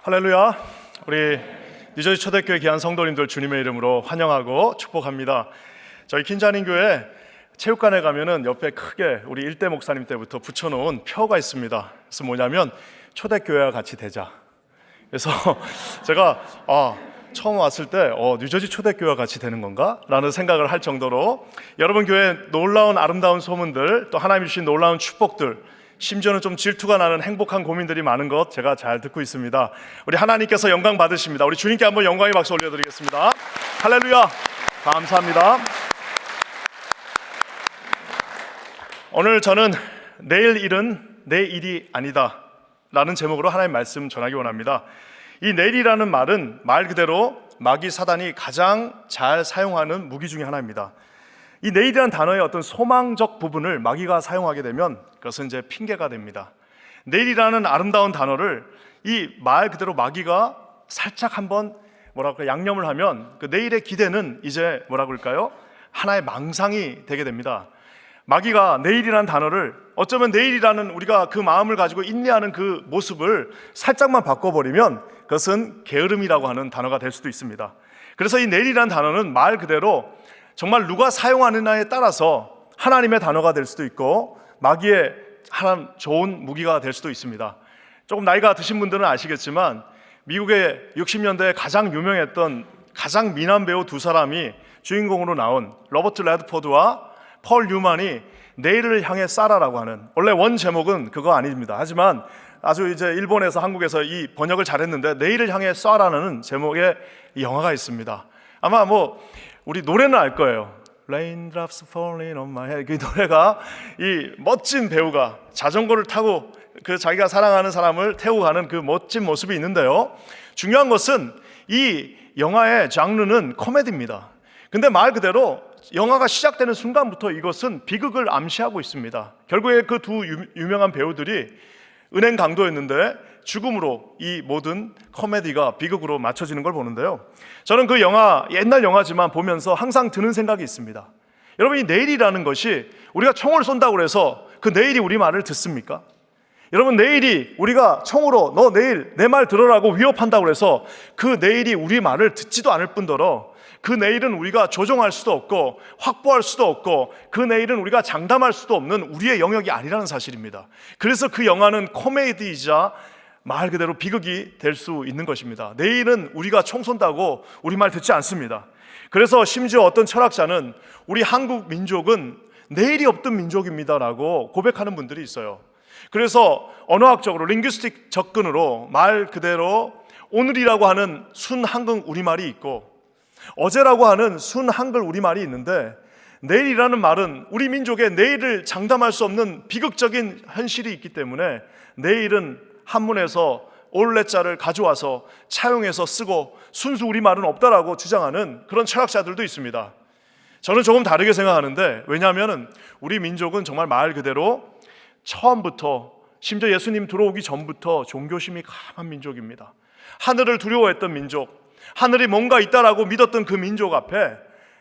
할렐루야. 우리 뉴저지 초대교회 귀한 성도님들 주님의 이름으로 환영하고 축복합니다. 저희 킨자닌 교회 체육관에 가면은 옆에 크게 우리 일대 목사님 때부터 붙여놓은 표가 있습니다. 그래서 뭐냐면 초대교회와 같이 되자. 그래서 제가 처음 왔을 때 뉴저지 초대교회와 같이 되는 건가? 라는 생각을 할 정도로 여러분 교회 놀라운 아름다운 소문들, 또 하나님이 주신 놀라운 축복들, 심지어는 좀 질투가 나는 행복한 고민들이 많은 것 제가 잘 듣고 있습니다. 우리 하나님께서 영광 받으십니다. 우리 주님께 한번 영광의 박수 올려드리겠습니다. 할렐루야. 감사합니다. 오늘 저는 내일 일은 내 일이 아니다 라는 제목으로 하나님의 말씀 전하기 원합니다. 이 내일이라는 말은 말 그대로 마귀 사단이 가장 잘 사용하는 무기 중에 하나입니다. 이 내일이라는 단어의 어떤 소망적 부분을 마귀가 사용하게 되면 그것은 이제 핑계가 됩니다. 내일이라는 아름다운 단어를 이 말 그대로 마귀가 살짝 한번 양념을 하면 그 내일의 기대는 이제 하나의 망상이 되게 됩니다. 마귀가 내일이라는 단어를 어쩌면 내일이라는 우리가 그 마음을 가지고 인내하는 그 모습을 살짝만 바꿔버리면 그것은 게으름이라고 하는 단어가 될 수도 있습니다. 그래서 이 내일이라는 단어는 말 그대로 정말 누가 사용하느냐에 따라서 하나님의 단어가 될 수도 있고 마귀의 하나님 좋은 무기가 될 수도 있습니다. 조금 나이가 드신 분들은 아시겠지만 미국의 60년대에 가장 유명했던 가장 미남 배우 두 사람이 주인공으로 나온 로버트 레드포드와 폴 뉴만이 내일을 향해 쏴라라고 하는, 원래 원 제목은 그거 아닙니다. 하지만 아주 이제 일본에서 한국에서 이 번역을 잘했는데 내일을 향해 쏴라는 제목의 이 영화가 있습니다. 아마 우리 노래는 알 거예요. Raindrops falling on my head. 그 노래가 이 멋진 배우가 자전거를 타고 그 자기가 사랑하는 사람을 태우고 가는 그 멋진 모습이 있는데요. 중요한 것은 이 영화의 장르는 코미디입니다. 근데 말 그대로 영화가 시작되는 순간부터 이것은 비극을 암시하고 있습니다. 결국에 그 두 유명한 배우들이 은행 강도였는데 죽음으로 이 모든 코미디가 비극으로 맞춰지는 걸 보는데요. 저는 그 영화, 옛날 영화지만 보면서 항상 드는 생각이 있습니다. 여러분, 이 내일이라는 것이 우리가 총을 쏜다고 해서 그 내일이 우리 말을 듣습니까? 여러분, 내일이 우리가 총으로 너 내일 내 말 들으라고 위협한다고 해서 그 내일이 우리 말을 듣지도 않을 뿐더러 그 내일은 우리가 조종할 수도 없고 확보할 수도 없고 그 내일은 우리가 장담할 수도 없는 우리의 영역이 아니라는 사실입니다. 그래서 그 영화는 코미디이자 말 그대로 비극이 될 수 있는 것입니다. 내일은 우리가 총 쏜다고 우리 말 듣지 않습니다. 그래서 심지어 어떤 철학자는 우리 한국 민족은 내일이 없던 민족입니다라고 고백하는 분들이 있어요. 그래서 언어학적으로 링귀스틱 접근으로 말 그대로 오늘이라고 하는 순 한글 우리말이 있고 어제라고 하는 순 한글 우리말이 있는데 내일이라는 말은 우리 민족의 내일을 장담할 수 없는 비극적인 현실이 있기 때문에 내일은 한문에서 올레자를 가져와서 차용해서 쓰고 순수 우리말은 없다라고 주장하는 그런 철학자들도 있습니다. 저는 조금 다르게 생각하는데, 왜냐하면 우리 민족은 정말 말 그대로 처음부터 심지어 예수님 들어오기 전부터 종교심이 강한 민족입니다. 하늘을 두려워했던 민족, 하늘이 뭔가 있다라고 믿었던 그 민족 앞에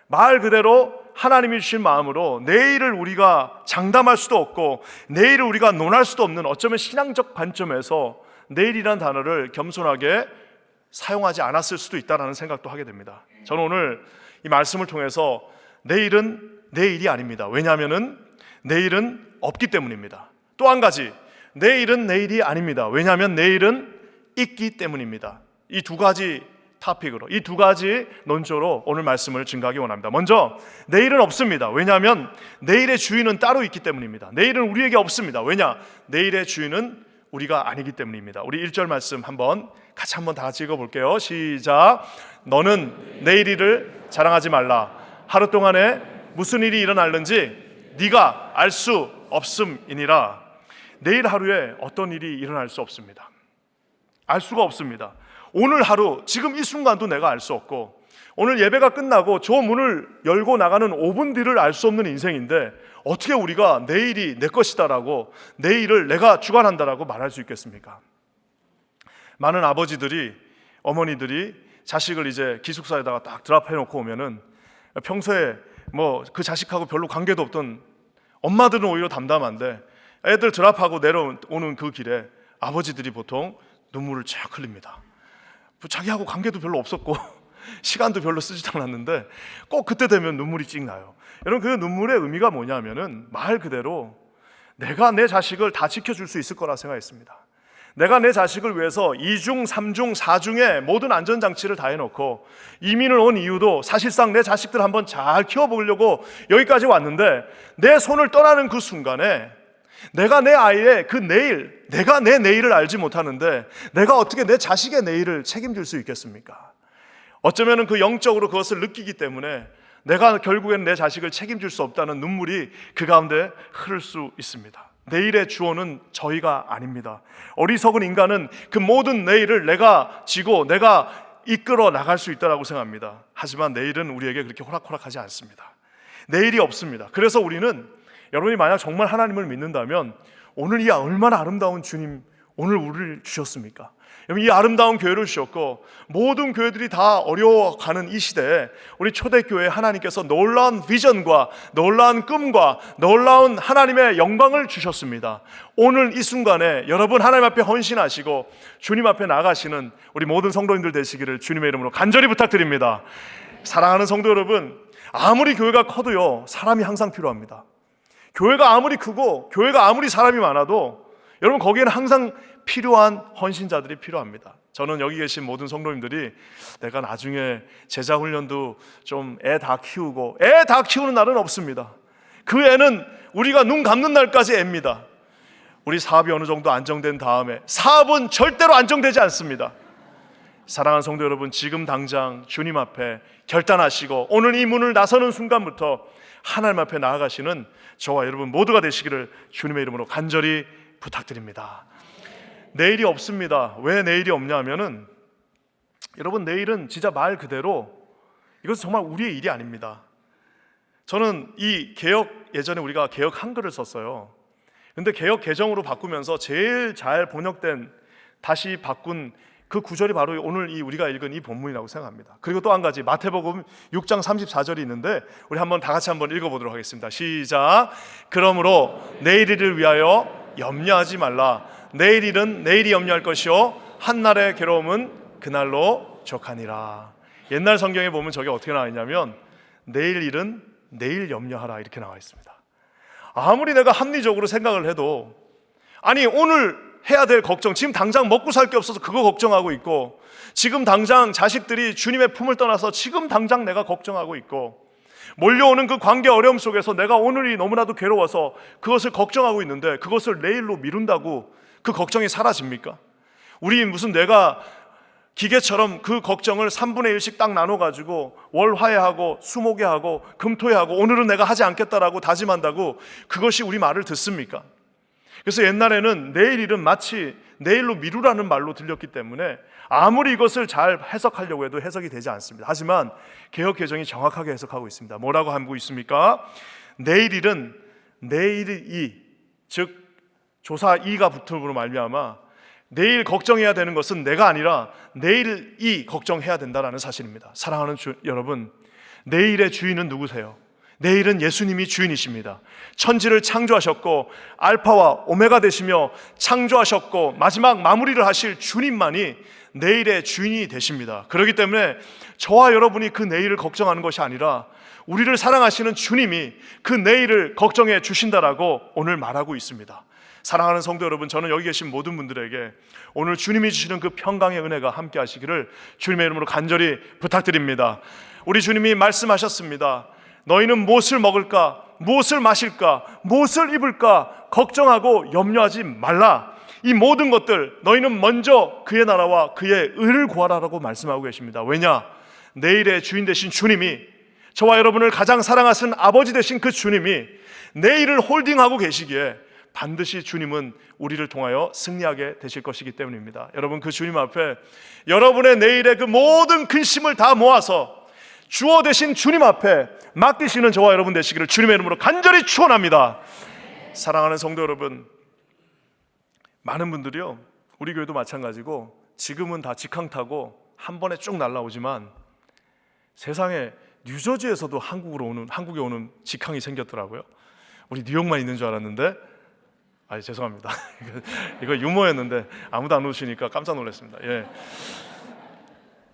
말 그대로 하나님이 주신 마음으로 내일을 우리가 장담할 수도 없고 내일을 우리가 논할 수도 없는, 어쩌면 신앙적 관점에서 내일이란 단어를 겸손하게 사용하지 않았을 수도 있다는 생각도 하게 됩니다. 저는 오늘 이 말씀을 통해서 내일은 내일이 아닙니다. 왜냐하면 내일은 없기 때문입니다. 또 한 가지, 내일은 내일이 아닙니다. 왜냐하면 내일은 있기 때문입니다. 이 두 가지 토픽으로, 이 두 가지 논조로 오늘 말씀을 증거하기 원합니다. 먼저, 내일은 없습니다. 왜냐하면 내일의 주인은 따로 있기 때문입니다. 내일은 우리에게 없습니다. 왜냐? 내일의 주인은 우리가 아니기 때문입니다. 우리 1절 말씀 같이 한번 다 같이 읽어볼게요. 시작. 너는 내일 일을 자랑하지 말라. 하루 동안에 무슨 일이 일어날는지 네가 알 수 없음이니라. 내일 하루에 어떤 일이 일어날 수 없습니다. 알 수가 없습니다. 오늘 하루, 지금 이 순간도 내가 알 수 없고, 오늘 예배가 끝나고 저 문을 열고 나가는 5분 뒤를 알 수 없는 인생인데 어떻게 우리가 내일이 내 것이다라고, 내일을 내가 주관한다라고 말할 수 있겠습니까? 많은 아버지들이, 어머니들이 자식을 이제 기숙사에다가 딱 드랍해놓고 오면은 평소에 그 자식하고 별로 관계도 없던 엄마들은 오히려 담담한데 애들 드랍하고 내려오는 그 길에 아버지들이 보통 눈물을 쫙 흘립니다. 자기하고 관계도 별로 없었고 시간도 별로 쓰지도 않았는데 꼭 그때 되면 눈물이 찍 나요. 여러분, 그 눈물의 의미가 뭐냐면은 말 그대로 내가 내 자식을 다 지켜줄 수 있을 거라 생각했습니다. 내가 내 자식을 위해서 2중, 3중, 4중의 모든 안전장치를 다 해놓고 이민을 온 이유도 사실상 내 자식들 한번 잘 키워보려고 여기까지 왔는데, 내 손을 떠나는 그 순간에 내가 내 아이의 그 내일, 내가 내 내일을 알지 못하는데 내가 어떻게 내 자식의 내일을 책임질 수 있겠습니까? 어쩌면 그 영적으로 그것을 느끼기 때문에 내가 결국엔 내 자식을 책임질 수 없다는 눈물이 그 가운데 흐를 수 있습니다. 내일의 주어는 저희가 아닙니다. 어리석은 인간은 그 모든 내일을 내가 지고 내가 이끌어 나갈 수 있다고 생각합니다. 하지만 내일은 우리에게 그렇게 호락호락하지 않습니다. 내일이 없습니다. 그래서 우리는, 여러분이 만약 정말 하나님을 믿는다면 오늘 이 얼마나 아름다운 주님, 오늘 우리를 주셨습니까? 이 아름다운 교회를 주셨고 모든 교회들이 다 어려워가는 이 시대에 우리 초대교회에 하나님께서 놀라운 비전과 놀라운 꿈과 놀라운 하나님의 영광을 주셨습니다. 오늘 이 순간에 여러분 하나님 앞에 헌신하시고 주님 앞에 나가시는 우리 모든 성도님들 되시기를 주님의 이름으로 간절히 부탁드립니다. 사랑하는 성도 여러분, 아무리 교회가 커도요, 사람이 항상 필요합니다. 교회가 아무리 크고 교회가 아무리 사람이 많아도 여러분, 거기에는 항상 필요한 헌신자들이 필요합니다. 저는 여기 계신 모든 성도님들이 내가 나중에 제자 훈련도 좀 애 다 키우고, 애 다 키우는 날은 없습니다. 그 애는 우리가 눈 감는 날까지 애입니다. 우리 사업이 어느 정도 안정된 다음에, 사업은 절대로 안정되지 않습니다. 사랑하는 성도 여러분, 지금 당장 주님 앞에 결단하시고 오늘 이 문을 나서는 순간부터 하나님 앞에 나아가시는 저와 여러분 모두가 되시기를 주님의 이름으로 간절히 부탁드립니다. 내일이 없습니다. 왜 내일이 없냐 하면은, 여러분, 내일은 진짜 말 그대로 이것은 정말 우리의 일이 아닙니다. 저는 이 개역, 예전에 우리가 개역 한글을 썼어요. 근데 개역 개정으로 바꾸면서 제일 잘 번역된, 다시 바꾼 그 구절이 바로 오늘 우리가 읽은 이 본문이라고 생각합니다. 그리고 또 한 가지, 마태복음 6장 34절이 있는데 우리 한번 다 같이 한번 읽어보도록 하겠습니다. 시작. 그러므로 내일 일을 위하여 염려하지 말라. 내일 일은 내일이 염려할 것이요 한날의 괴로움은 그날로 족하니라. 옛날 성경에 보면 저게 어떻게 나와 있냐면 내일 일은 내일 염려하라 이렇게 나와 있습니다. 아무리 내가 합리적으로 생각을 해도, 아니 오늘 해야 될 걱정, 지금 당장 먹고 살 게 없어서 그거 걱정하고 있고, 지금 당장 자식들이 주님의 품을 떠나서 지금 당장 내가 걱정하고 있고, 몰려오는 그 관계 어려움 속에서 내가 오늘이 너무나도 괴로워서 그것을 걱정하고 있는데 그것을 내일로 미룬다고 그 걱정이 사라집니까? 우리 무슨 내가 기계처럼 그 걱정을 3분의 1씩 딱 나눠가지고 월화해하고 수목회하고 금토회하고 오늘은 내가 하지 않겠다라고 다짐한다고 그것이 우리 말을 듣습니까? 그래서 옛날에는 내일 일은 마치 내일로 미루라는 말로 들렸기 때문에 아무리 이것을 잘 해석하려고 해도 해석이 되지 않습니다. 하지만 개역 개정이 정확하게 해석하고 있습니다. 뭐라고 하고 있습니까? 내일 일은 내일이, 즉 조사 이가 붙음으로 말미암아 내일 걱정해야 되는 것은 내가 아니라 내일이 걱정해야 된다는 사실입니다. 사랑하는 여러분, 내일의 주인은 누구세요? 내일은 예수님이 주인이십니다. 천지를 창조하셨고 알파와 오메가 되시며 창조하셨고 마지막 마무리를 하실 주님만이 내일의 주인이 되십니다. 그렇기 때문에 저와 여러분이 그 내일을 걱정하는 것이 아니라 우리를 사랑하시는 주님이 그 내일을 걱정해 주신다라고 오늘 말하고 있습니다. 사랑하는 성도 여러분, 저는 여기 계신 모든 분들에게 오늘 주님이 주시는 그 평강의 은혜가 함께 하시기를 주님의 이름으로 간절히 부탁드립니다. 우리 주님이 말씀하셨습니다. 너희는 무엇을 먹을까, 무엇을 마실까, 무엇을 입을까 걱정하고 염려하지 말라. 이 모든 것들 너희는 먼저 그의 나라와 그의 의를 구하라라고 말씀하고 계십니다. 왜냐? 내일의 주인 되신 주님이, 저와 여러분을 가장 사랑하시는 아버지 되신 그 주님이 내일을 홀딩하고 계시기에 반드시 주님은 우리를 통하여 승리하게 되실 것이기 때문입니다. 여러분, 그 주님 앞에 여러분의 내일의 그 모든 근심을 다 모아서 주어 되신 주님 앞에 맡기시는 저와 여러분 되시기를 주님의 이름으로 간절히 축원합니다. 사랑하는 성도 여러분, 많은 분들이요, 우리 교회도 마찬가지고 지금은 다 직항 타고 한 번에 쭉 날라오지만 세상에 뉴저지에서도 한국에 오는 직항이 생겼더라고요. 우리 뉴욕만 있는 줄 알았는데, 죄송합니다. 이거 유머였는데 아무도 안 오시니까 깜짝 놀랐습니다. 예.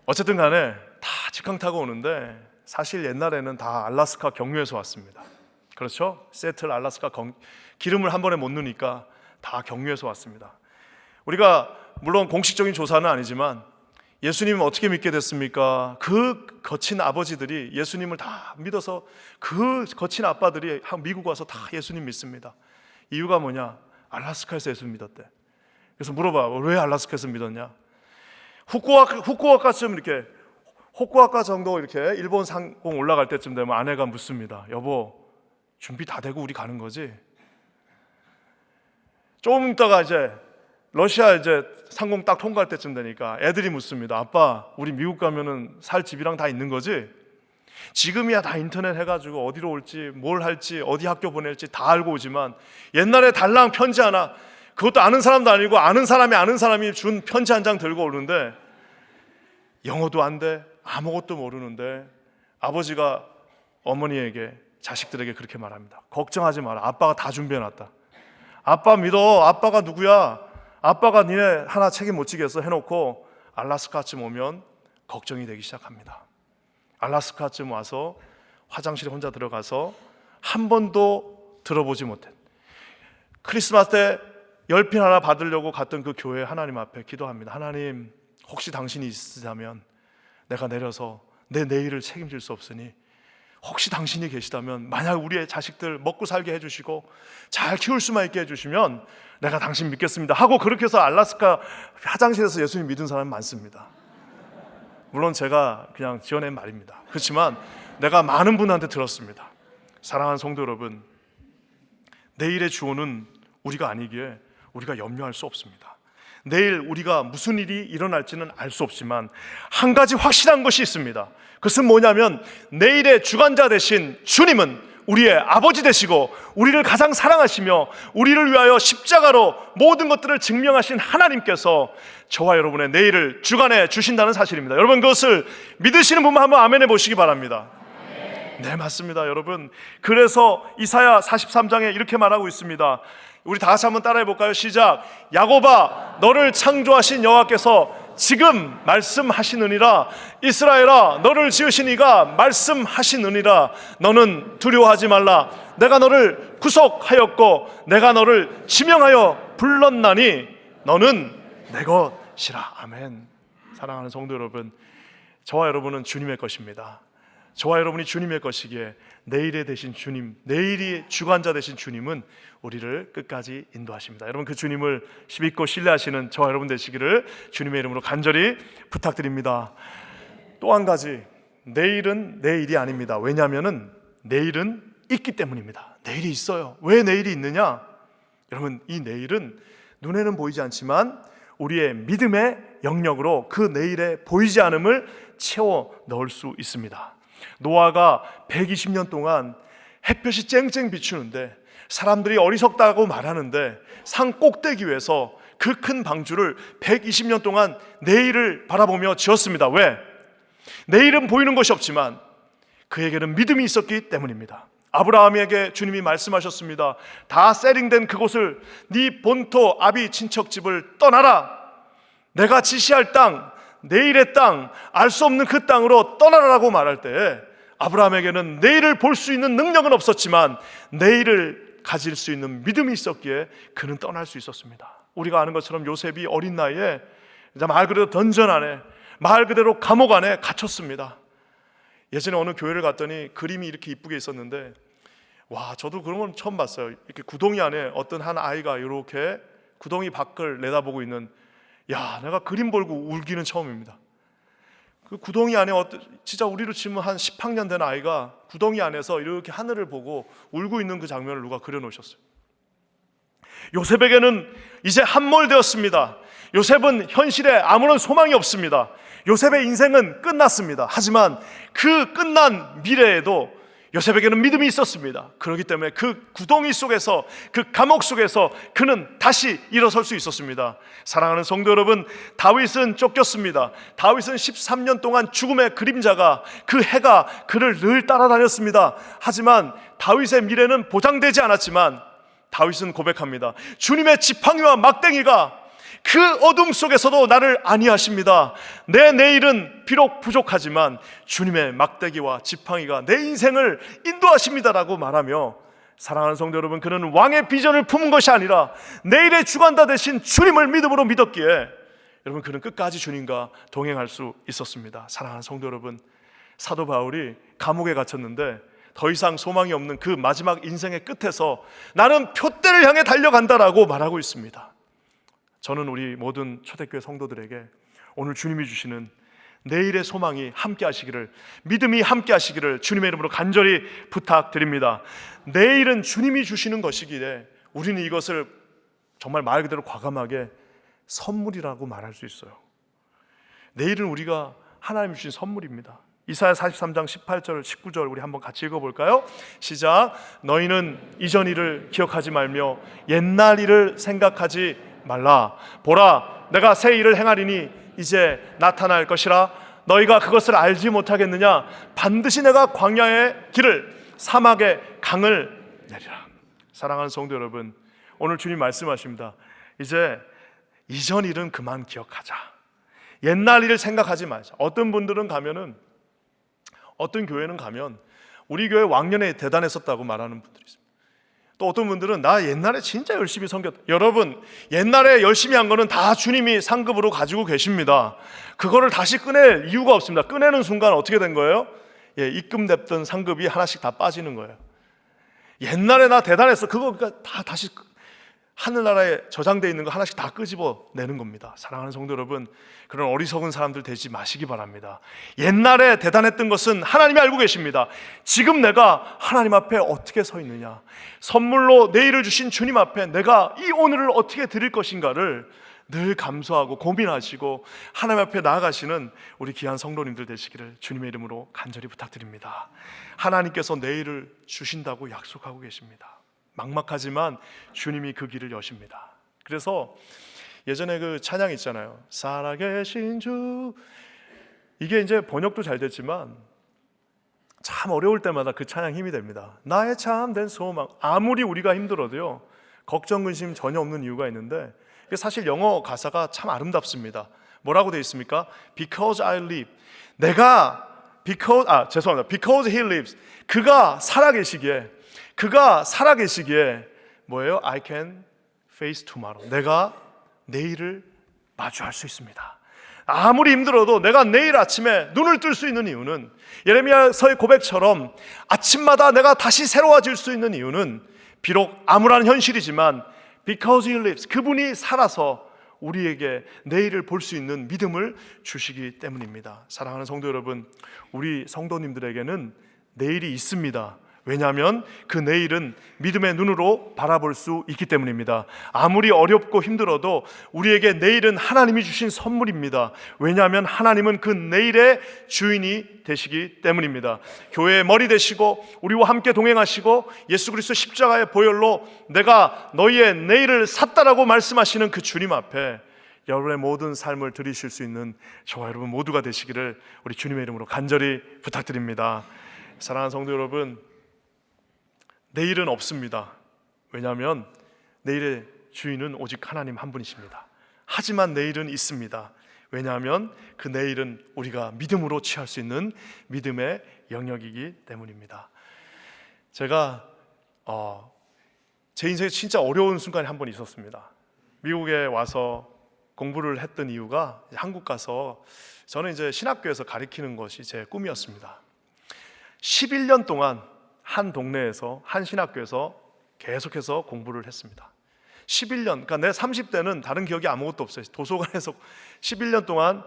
어쨌든 간에 다 직항 타고 오는데 사실 옛날에는 다 알래스카 경유해서 왔습니다. 그렇죠? 세틀 알래스카 기름을 한 번에 못 넣으니까 다 경유해서 왔습니다. 우리가 물론 공식적인 조사는 아니지만 예수님은 어떻게 믿게 됐습니까? 그 거친 아버지들이 예수님을 다 믿어서 그 거친 아빠들이 미국 와서 다 예수님 믿습니다. 이유가 뭐냐? 알래스카에서 예수님 믿었대. 그래서 물어봐, 왜 알래스카에서 믿었냐? 후쿠오카쯤 이렇게 호쿠오카 정도 이렇게 일본 상공 올라갈 때쯤 되면 아내가 묻습니다. 여보, 준비 다 되고 우리 가는 거지? 조금 있다가 이제 러시아 이제 상공 딱 통과할 때쯤 되니까 애들이 묻습니다. 아빠, 우리 미국 가면은 살 집이랑 다 있는 거지? 지금이야 다 인터넷 해가지고 어디로 올지 뭘 할지 어디 학교 보낼지 다 알고 오지만 옛날에 달랑 편지 하나, 그것도 아는 사람도 아니고 아는 사람이 준 편지 한 장 들고 오는데 영어도 안 돼, 아무것도 모르는데 아버지가 어머니에게, 자식들에게 그렇게 말합니다. 걱정하지 마라, 아빠가 다 준비해놨다. 아빠 믿어, 아빠가 누구야? 아빠가 니네 하나 책임 못 지겠어 해놓고 알래스카쯤 오면 걱정이 되기 시작합니다. 알래스카쯤 와서 화장실에 혼자 들어가서 한 번도 들어보지 못한, 크리스마스 때 열핀 하나 받으려고 갔던 그 교회 하나님 앞에 기도합니다. 하나님, 혹시 당신이 있으시다면 내가 내려서 내 내일을 책임질 수 없으니 혹시 당신이 계시다면, 만약 우리의 자식들 먹고 살게 해주시고 잘 키울 수만 있게 해주시면 내가 당신 믿겠습니다 하고, 그렇게 해서 알래스카 화장실에서 예수님 믿은 사람이 많습니다. 물론 제가 그냥 지어낸 말입니다. 그렇지만 내가 많은 분한테 들었습니다. 사랑하는 성도 여러분, 내일의 주어는 우리가 아니기에 우리가 염려할 수 없습니다. 내일 우리가 무슨 일이 일어날지는 알 수 없지만 한 가지 확실한 것이 있습니다. 그것은 뭐냐면 내일의 주관자 되신 주님은 우리의 아버지 되시고 우리를 가장 사랑하시며 우리를 위하여 십자가로 모든 것들을 증명하신 하나님께서 저와 여러분의 내일을 주관해 주신다는 사실입니다. 여러분, 그것을 믿으시는 분만 한번 아멘 해보시기 바랍니다. 네, 맞습니다, 여러분. 그래서 이사야 43장에 이렇게 말하고 있습니다. 우리 다 같이 한번 따라해 볼까요? 시작. 야곱아, 너를 창조하신 여호와께서 지금 말씀하시느니라. 이스라엘아, 너를 지으신 이가 말씀하시느니라. 너는 두려워하지 말라. 내가 너를 구속하였고 내가 너를 지명하여 불렀나니 너는 내 것이라. 아멘. 사랑하는 성도 여러분, 저와 여러분은 주님의 것입니다. 저와 여러분이 주님의 것이기에 내일에 되신 주님, 내일이 주관자 되신 주님은 우리를 끝까지 인도하십니다. 여러분, 그 주님을 믿고 신뢰하시는 저와 여러분 되시기를 주님의 이름으로 간절히 부탁드립니다. 또 한 가지, 내일은 내 일이 아닙니다. 왜냐하면 내일은 있기 때문입니다. 내일이 있어요. 왜 내일이 있느냐? 여러분, 이 내일은 눈에는 보이지 않지만 우리의 믿음의 영역으로 그 내일에 보이지 않음을 채워 넣을 수 있습니다. 노아가 120년 동안 햇볕이 쨍쨍 비추는데 사람들이 어리석다고 말하는데 산 꼭대기 위에서 그 큰 방주를 120년 동안 내일을 바라보며 지었습니다. 왜? 내일은 보이는 것이 없지만 그에게는 믿음이 있었기 때문입니다. 아브라함에게 주님이 말씀하셨습니다. 다 세링된 그곳을, 네 본토 아비 친척집을 떠나라. 내가 지시할 땅, 내일의 땅, 알 수 없는 그 땅으로 떠나라라고 말할 때 아브라함에게는 내일을 볼 수 있는 능력은 없었지만 내일을 가질 수 있는 믿음이 있었기에 그는 떠날 수 있었습니다. 우리가 아는 것처럼 요셉이 어린 나이에 말 그대로 던전 안에, 말 그대로 감옥 안에 갇혔습니다. 예전에 어느 교회를 갔더니 그림이 이렇게 이쁘게 있었는데, 와, 저도 그런 건 처음 봤어요. 이렇게 구덩이 안에 어떤 한 아이가 이렇게 구덩이 밖을 내다보고 있는, 야, 내가 그림 보고 울기는 처음입니다. 그 구덩이 안에 진짜 우리로 치면 한 10학년 된 아이가 구덩이 안에서 이렇게 하늘을 보고 울고 있는 그 장면을 누가 그려놓으셨어요. 요셉에게는 이제 함몰되었습니다. 요셉은 현실에 아무런 소망이 없습니다. 요셉의 인생은 끝났습니다. 하지만 그 끝난 미래에도 요셉에게는 믿음이 있었습니다. 그렇기 때문에 그 구덩이 속에서, 그 감옥 속에서 그는 다시 일어설 수 있었습니다. 사랑하는 성도 여러분, 다윗은 쫓겼습니다. 다윗은 13년 동안 죽음의 그림자가, 그 해가 그를 늘 따라다녔습니다. 하지만 다윗의 미래는 보장되지 않았지만 다윗은 고백합니다. 주님의 지팡이와 막대기가 그 어둠 속에서도 나를 안위하십니다. 내 내일은 비록 부족하지만 주님의 막대기와 지팡이가 내 인생을 인도하십니다라고 말하며, 사랑하는 성도 여러분, 그는 왕의 비전을 품은 것이 아니라 내일의 주관자 되신 주님을 믿음으로 믿었기에 여러분, 그는 끝까지 주님과 동행할 수 있었습니다. 사랑하는 성도 여러분, 사도 바울이 감옥에 갇혔는데 더 이상 소망이 없는 그 마지막 인생의 끝에서 나는 표대를 향해 달려간다라고 말하고 있습니다. 저는 우리 모든 초대교회 성도들에게 오늘 주님이 주시는 내일의 소망이 함께 하시기를, 믿음이 함께 하시기를 주님의 이름으로 간절히 부탁드립니다. 내일은 주님이 주시는 것이기에 우리는 이것을 정말 말 그대로 과감하게 선물이라고 말할 수 있어요. 내일은 우리가 하나님 주신 선물입니다. 이사야 43장 18절 19절 우리 한번 같이 읽어볼까요? 시작. 너희는 이전 일을 기억하지 말며 옛날 일을 생각하지 말라. 보라, 내가 새 일을 행하리니 이제 나타날 것이라. 너희가 그것을 알지 못하겠느냐? 반드시 내가 광야의 길을, 사막의 강을 내리라. 사랑하는 성도 여러분, 오늘 주님 말씀하십니다. 이제 이전 일은 그만 기억하자. 옛날 일을 생각하지 말자. 어떤 분들은 가면은, 어떤 교회는 가면 우리 교회 왕년에 대단했었다고 말하는 분들이 있습니다. 또 어떤 분들은 나 옛날에 진짜 열심히 섬겼다. 여러분, 옛날에 열심히 한 거는 다 주님이 상급으로 가지고 계십니다. 그거를 다시 꺼낼 이유가 없습니다. 꺼내는 순간 어떻게 된 거예요? 입금됐던 상급이 하나씩 다 빠지는 거예요. 옛날에 나 대단했어, 그거 다 다시 하늘나라에 저장되어 있는 거 하나씩 다 끄집어 내는 겁니다. 사랑하는 성도 여러분, 그런 어리석은 사람들 되지 마시기 바랍니다. 옛날에 대단했던 것은 하나님이 알고 계십니다. 지금 내가 하나님 앞에 어떻게 서 있느냐, 선물로 내일을 주신 주님 앞에 내가 이 오늘을 어떻게 드릴 것인가를 늘 감수하고 고민하시고 하나님 앞에 나아가시는 우리 귀한 성도님들 되시기를 주님의 이름으로 간절히 부탁드립니다. 하나님께서 내일을 주신다고 약속하고 계십니다. 막막하지만 주님이 그 길을 여십니다. 그래서 예전에 그 찬양 있잖아요. 살아계신 주. 이게 이제 번역도 잘 됐지만 참 어려울 때마다 그 찬양 힘이 됩니다. 나의 참된 소망. 아무리 우리가 힘들어도요, 걱정 근심 전혀 없는 이유가 있는데, 사실 영어 가사가 참 아름답습니다. 뭐라고 되어 있습니까? Because I live. Because He lives. 그가 살아계시기에 뭐예요? I can face tomorrow. 내가 내일을 마주할 수 있습니다. 아무리 힘들어도 내가 내일 아침에 눈을 뜰 수 있는 이유는, 예레미야서의 고백처럼 아침마다 내가 다시 새로워질 수 있는 이유는 비록 암울한 현실이지만 Because He lives. 그분이 살아서 우리에게 내일을 볼 수 있는 믿음을 주시기 때문입니다. 사랑하는 성도 여러분, 우리 성도님들에게는 내일이 있습니다. 왜냐하면 그 내일은 믿음의 눈으로 바라볼 수 있기 때문입니다. 아무리 어렵고 힘들어도 우리에게 내일은 하나님이 주신 선물입니다. 왜냐하면 하나님은 그 내일의 주인이 되시기 때문입니다. 교회의 머리 되시고 우리와 함께 동행하시고 예수 그리스도 십자가의 보혈로 내가 너희의 내일을 샀다라고 말씀하시는 그 주님 앞에 여러분의 모든 삶을 드리실 수 있는 저와 여러분 모두가 되시기를 우리 주님의 이름으로 간절히 부탁드립니다. 사랑하는 성도 여러분, 내일은 없습니다. 왜냐하면 내일의 주인은 오직 하나님 한 분이십니다. 하지만 내일은 있습니다. 왜냐하면 그 내일은 우리가 믿음으로 취할 수 있는 믿음의 영역이기 때문입니다. 제가 제 인생에 진짜 어려운 순간이 한 번 있었습니다. 미국에 와서 공부를 했던 이유가 한국 가서 저는 이제 신학교에서 가르치는 것이 제 꿈이었습니다. 11년 동안 한 동네에서 한 신학교에서 계속해서 공부를 했습니다. 11년, 그러니까 내 30대는 다른 기억이 아무것도 없어요. 도서관에서 11년 동안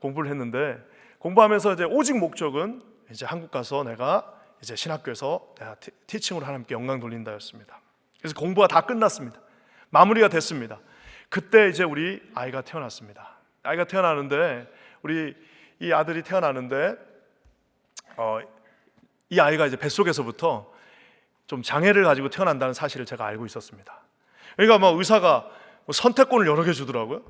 공부를 했는데, 공부하면서 이제 오직 목적은 이제 한국 가서 내가 이제 신학교에서 내가 티칭으로 하나님께 영광 돌린다였습니다. 그래서 공부가 다 끝났습니다. 마무리가 됐습니다. 그때 이제 우리 아이가 태어났습니다. 아이가 태어나는데, 우리 이 아들이 태어나는데 이 아이가 이제 뱃속에서부터 좀 장애를 가지고 태어난다는 사실을 제가 알고 있었습니다. 그러니까 의사가 선택권을 여러 개 주더라고요.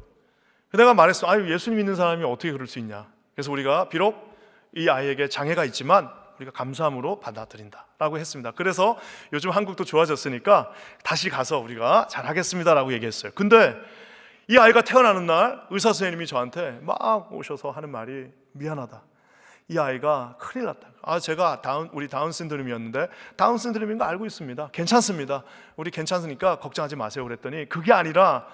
내가 말했어. 예수님 믿는 사람이 어떻게 그럴 수 있냐. 그래서 우리가 비록 이 아이에게 장애가 있지만 우리가 감사함으로 받아들인다라고 했습니다. 그래서 요즘 한국도 좋아졌으니까 다시 가서 우리가 잘하겠습니다라고 얘기했어요. 근데 이 아이가 태어나는 날 의사 선생님이 저한테 막 오셔서 하는 말이, 미안하다, 이 아이가 큰일 났다. 제가 우리 다운 신드롬이었는데, 다운 신드롬인 거 알고 있습니다. 괜찮습니다. 우리 괜찮으니까 걱정하지 마세요. 그랬더니 그게 아니라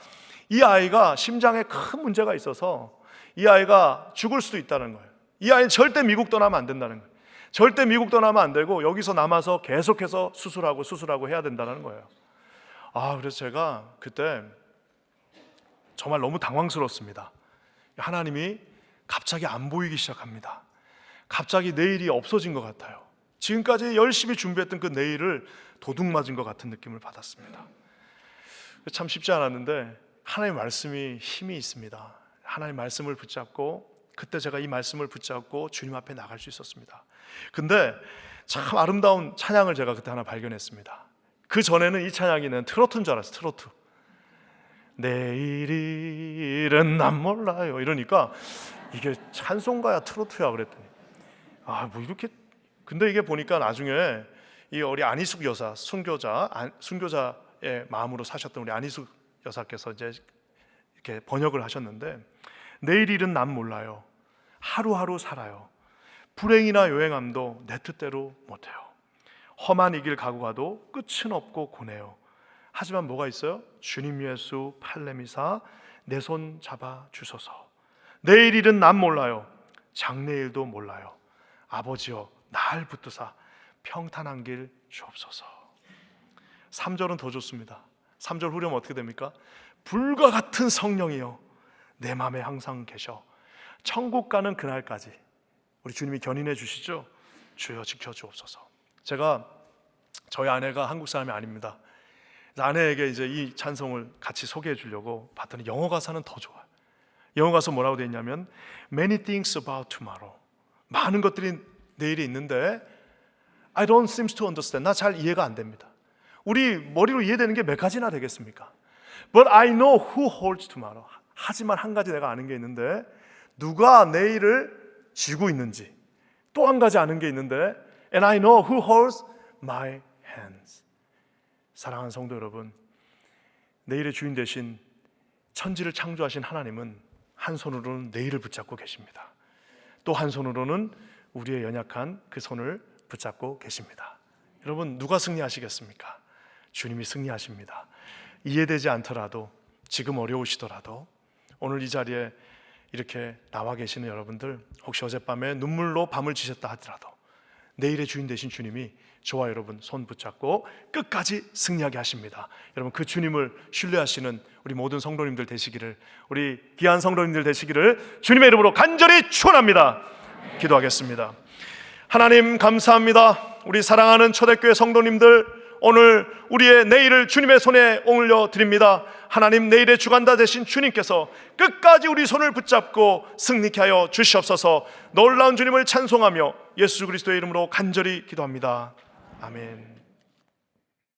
이 아이가 심장에 큰 문제가 있어서 이 아이가 죽을 수도 있다는 거예요. 이 아이는 절대 미국 떠나면 안 된다는 거예요. 절대 미국 떠나면 안 되고 여기서 남아서 계속해서 수술하고 해야 된다는 거예요. 그래서 제가 그때 정말 너무 당황스럽습니다. 하나님이 갑자기 안 보이기 시작합니다. 갑자기 내일이 없어진 것 같아요. 지금까지 열심히 준비했던 그 내일을 도둑 맞은 것 같은 느낌을 받았습니다. 참 쉽지 않았는데 하나님의 말씀이 힘이 있습니다. 하나님의 말씀을 붙잡고, 그때 제가 이 말씀을 붙잡고 주님 앞에 나갈 수 있었습니다. 근데 참 아름다운 찬양을 제가 그때 하나 발견했습니다. 그 전에는 이 찬양이 난 트로트인 줄 알았어요. 트로트. 내일 일은 난 몰라요 이러니까 이게 찬송가야 트로트야 그랬더니 뭐 이렇게. 근데 이게 보니까 나중에 이 우리 안희숙 여사, 순교자의 마음으로 사셨던 우리 안희숙 여사께서 이제 이렇게 번역을 하셨는데, 내일 일은 난 몰라요. 하루하루 살아요. 불행이나 요행함도 내 뜻대로 못해요. 험한 이 길 가고 가도 끝은 없고 고네요. 하지만 뭐가 있어요? 주님 예수 팔레미사 내 손 잡아 주소서. 내일 일은 난 몰라요. 장래일도 몰라요. 아버지여 날 붙드사 평탄한 길 주옵소서. 3절은 더 좋습니다. 3절 후렴 어떻게 됩니까? 불과 같은 성령이여 내 마음에 항상 계셔 천국 가는 그날까지 우리 주님이 견인해 주시죠. 주여 지켜 주옵소서. 제가 저희 아내가 한국 사람이 아닙니다. 아내에게 이제 이 찬송을 같이 소개해 주려고 봤더니 영어 가사는 더 좋아요. 영어 가사 뭐라고 되어 있냐면 Many things about tomorrow. 많은 것들이 내일이 있는데 I don't seem to understand. 나 잘 이해가 안 됩니다. 우리 머리로 이해되는 게 몇 가지나 되겠습니까? But I know who holds tomorrow. 하지만 한 가지 내가 아는 게 있는데, 누가 내일을 쥐고 있는지. 또 한 가지 아는 게 있는데 And I know who holds my hands. 사랑하는 성도 여러분, 내일의 주인 되신 천지를 창조하신 하나님은 한 손으로는 내일을 붙잡고 계십니다. 또 한 손으로는 우리의 연약한 그 손을 붙잡고 계십니다. 여러분, 누가 승리하시겠습니까? 주님이 승리하십니다. 이해되지 않더라도, 지금 어려우시더라도, 오늘 이 자리에 이렇게 나와 계시는 여러분들, 혹시 어젯밤에 눈물로 밤을 지셨다 하더라도 내일의 주인 되신 주님이 저와 여러분 손 붙잡고 끝까지 승리하게 하십니다. 여러분, 그 주님을 신뢰하시는 우리 모든 성도님들 되시기를, 우리 귀한 성도님들 되시기를 주님의 이름으로 간절히 축원합니다. 기도하겠습니다. 하나님 감사합니다. 우리 사랑하는 초대교회 성도님들, 오늘 우리의 내일을 주님의 손에 올려 드립니다. 하나님, 내일의 주관자 되신 주님께서 끝까지 우리 손을 붙잡고 승리케 하여 주시옵소서. 놀라운 주님을 찬송하며 예수 그리스도의 이름으로 간절히 기도합니다. 아멘.